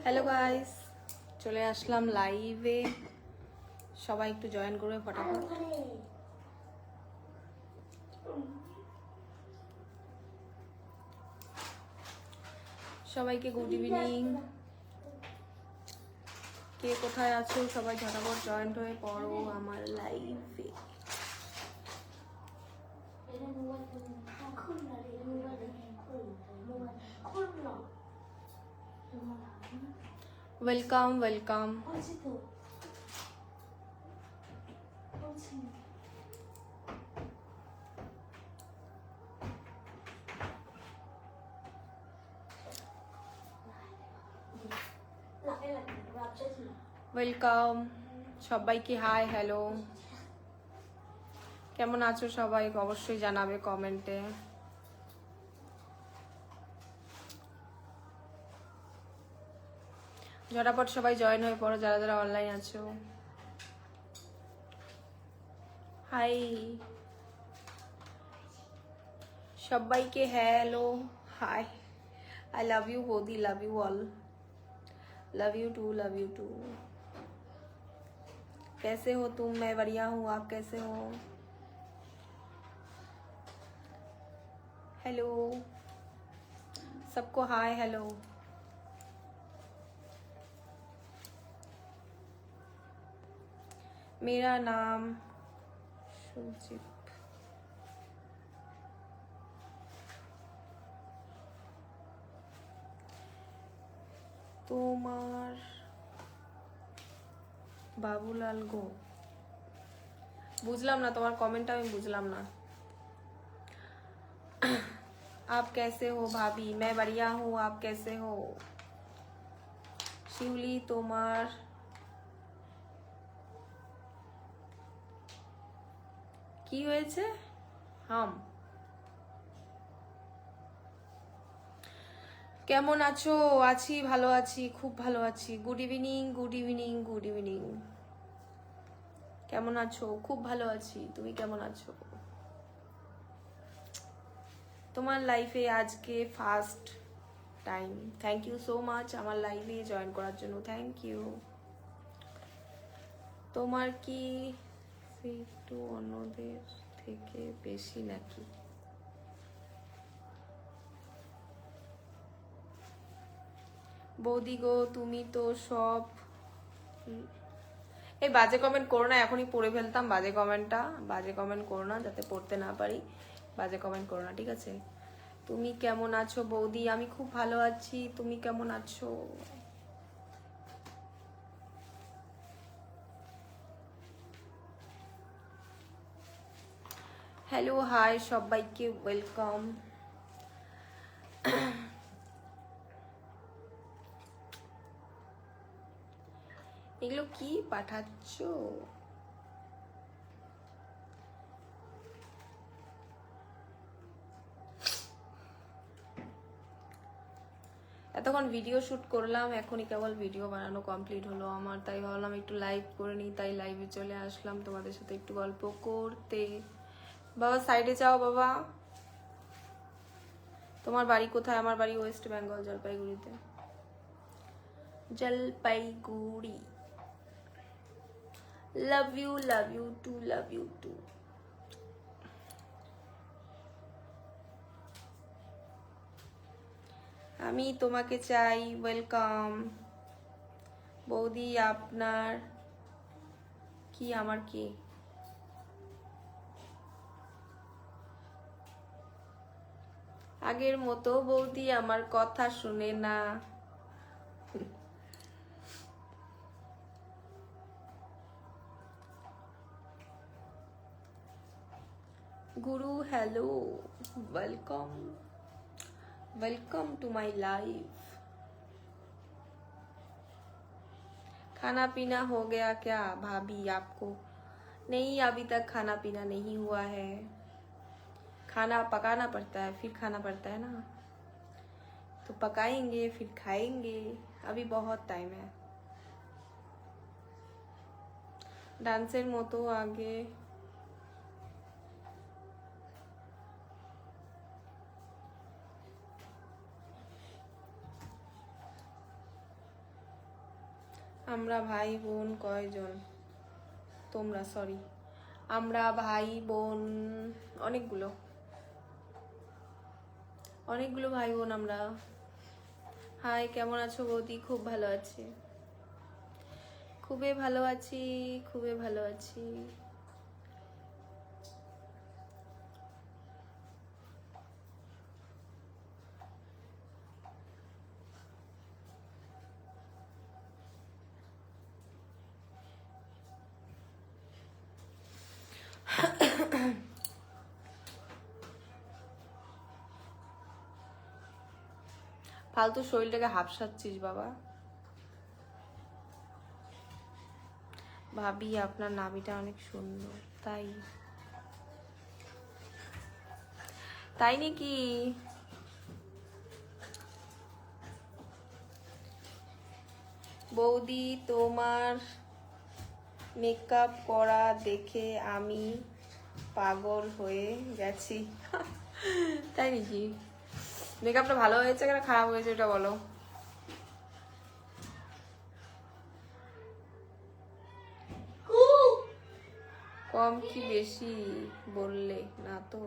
Hello guys, চলে আসলাম লাইভে। সবাই একটু জয়েন করবে ফটাফট। সবাইকে গুড ইভিনিং। কে কোথায় আছো সবাই ঝটাপট জয়েন্ট হয়ে পড়ো আমার লাইভে। Welcome welcome. ওয়েলকাম সবাইকে, হাই হ্যালো। কেমন আছো সবাই অবশ্যই জানাবে কমেন্টে। ঝটাপট সবাই জয়েন হয়ে পড়ো যারা যারা অনলাইন আছো। হাই সবাইকে, hello hi. I love you Bodhi, love you all, love you too, love you too. कैसे हो तुम? मैं बढ़िया हूँ, आप कैसे हो? हेलो सबको, हाय हेलो। मेरा नाम सुजीत। তোমার বাবুলাল গো, বুঝলাম না তোমার কমেন্টটা, আমি বুঝলাম না। आप कैसे हो भाभी? मैं बढ़िया हूँ, आप कैसे हो? शिवली তোমার কি হয়েছে? হাম কেমন আছো? আছি, ভালো আছি, খুব ভালো আছি। Good evening, good evening, good evening. কেমন আছো? খুব ভালো আছি, তুমি কেমন আছো? তোমার লাইফে আজকে first time. Thank you so much আমার লাইভে জয়েন করার জন্য, থ্যাংক ইউ। তোমার কি একটু অন্যদের থেকে বেশি নাকি? বৌদি গো, তুমি তো সব এই বাজে কমেন্ট করো না, এখনই পড়ে ফেলতাম বাজে কমেন্টটা। বাজে কমেন্ট করো না, যাতে পড়তে না পারি। বাজে কমেন্ট করো না, ঠিক আছে? তুমি কেমন আছো বৌদি? আমি খুব ভালো আছি, তুমি কেমন আছো? হ্যালো হাই সবাইকে, ওয়েলকাম। এগুলো কি পাঠাচ্ছ? এতক্ষণ ভিডিও শুট করলাম, এখনই কেবল ভিডিও বানানো কমপ্লিট হলো আমার, তাই ভাবলাম একটু লাইভ করে নিই, তাই লাইভে চলে আসলাম তোমাদের সাথে একটু গল্প করতে। বাবা সাইডে যাও বাবা। তোমার বাড়ি কোথায়? আমার বাড়ি ওয়েস্ট বেঙ্গল, জলপাইগুড়িতে। Jalpaiguri. Love you too, love you too. আমি তোমাকে চাই, ওয়েলকাম। বৌদি আপনার কি আমার কি? আগের মতো বৌদি আমার কথা শুনে না। গুরু hello, welcome, welcome to my life. खाना पीना हो गया क्या भाभी आपको? नहीं, अभी तक खाना पीना नहीं हुआ है। खाना पकाना पड़ता है, फिर खाना पड़ता है ना, तो पकाएंगे फिर खाएंगे, अभी बहुत टाइम है। डांसर मतो आगे আমরা ভাই বোন কয়জন? তোমরা, সরি, আমরা ভাই বোন অনেকগুলো অনেকগুলো ভাই বোন আমরা। হাই, কেমন আছো বৌদি? খুব ভালো আছি, খুবই ভালো আছি, খুবই ভালো আছি। ফালতু শরীরটাকে হাঁপসাচ্ছিস বাবা। ভাবি আপনার নাভিটা অনেক সুন্দর। তাই তাই নাকি? বৌদি তোমার মেকআপ করা দেখে আমি পাগল হয়ে গেছি। তাই নাকি? মেকআপটা ভালো হয়েছে কেন খারাপ হয়েছে এটা বলো। কম কি বেশি বললে না তো?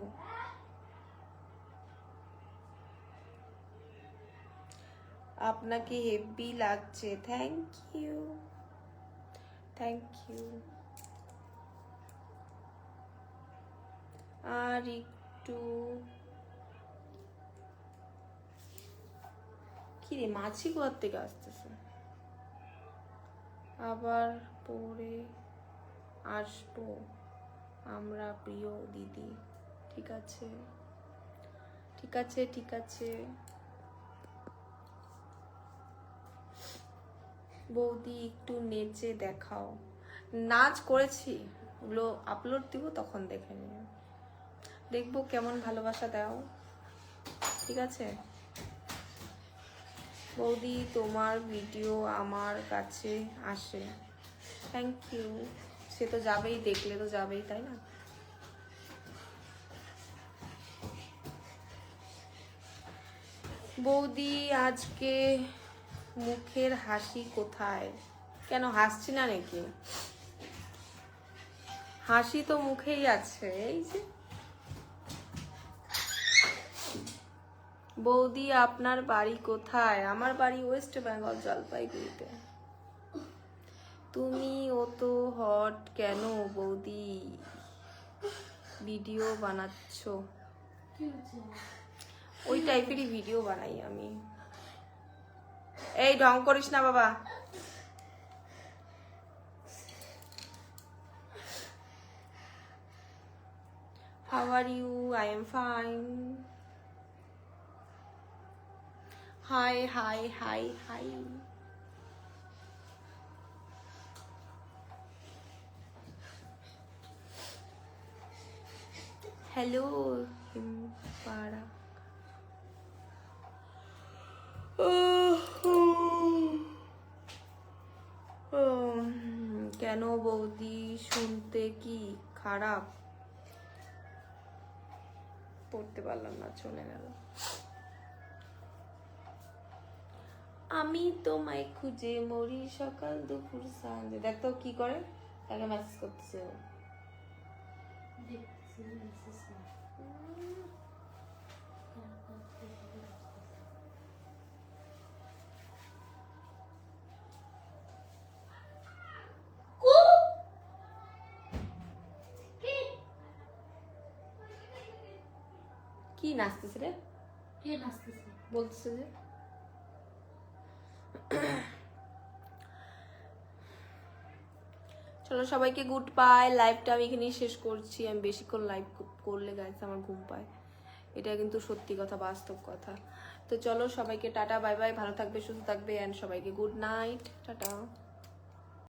আপনাকে হেভি লাগছে। Thank you, thank you. আর একটু কি রে, মাছি কোথা থেকে আসতেছে? আবার পরে আসবো আমরা প্রিয় দিদি। ঠিক আছে, ঠিক আছে, ঠিক আছে। বৌদি একটু নেচে দেখাও। নাচ করেছি, ওগুলো আপলোড দিব, তখন দেখে নিও। দেখবো কেমন ভালোবাসা দাও। ঠিক আছে বৌদি, তোমার ভিডিও আমার কাছে আসে। Thank you. সে তো যাবেই, দেখলে তো যাবেই, তাই না? বৌদি আজকে মুখের হাসি কোথায়? কেন হাসছি না নাকি? হাসি তো মুখেই আছে, এই যে। বৌদি আপনার বাড়ি কোথায়? আমার বাড়ি ওয়েস্ট বেঙ্গল, জলপাইগুড়িতে। তুমি অত হট কেন বৌদি? ভিডিও বানাচ্ছ? ওই টাইপেরই ভিডিও বানাই আমি। এই ঢং করিস না বাবা। How are you? I am fine. Hi, hi, hi, hi. Hello, Himpara. কেন বৌদি, শুনতে কি খারাপ? পড়তে পারলাম না, চলে গেল। আমি তোমায় খুঁজে মরি সকাল দুপুর সন্ধ্যে। দেখ তো কি করে, তাকে মেসেজ করতেছে। কি নাচতেছে রে? কে নাচতেছে বলতেছে যে? চলো সবাইকে গুড বাই। লাইভটা আমি এখানেই শেষ করছি। আমি বেশিক্ষণ লাইভ করলে গাইস আমার ঘুম পায়, এটা কিন্তু সত্যি কথা, বাস্তব কথা। তো চলো সবাইকে টাটা, বাই বাই, ভালো থাকবে, সুস্থ থাকবে, এন্ড সবাইকে গুড নাইট, টাটা।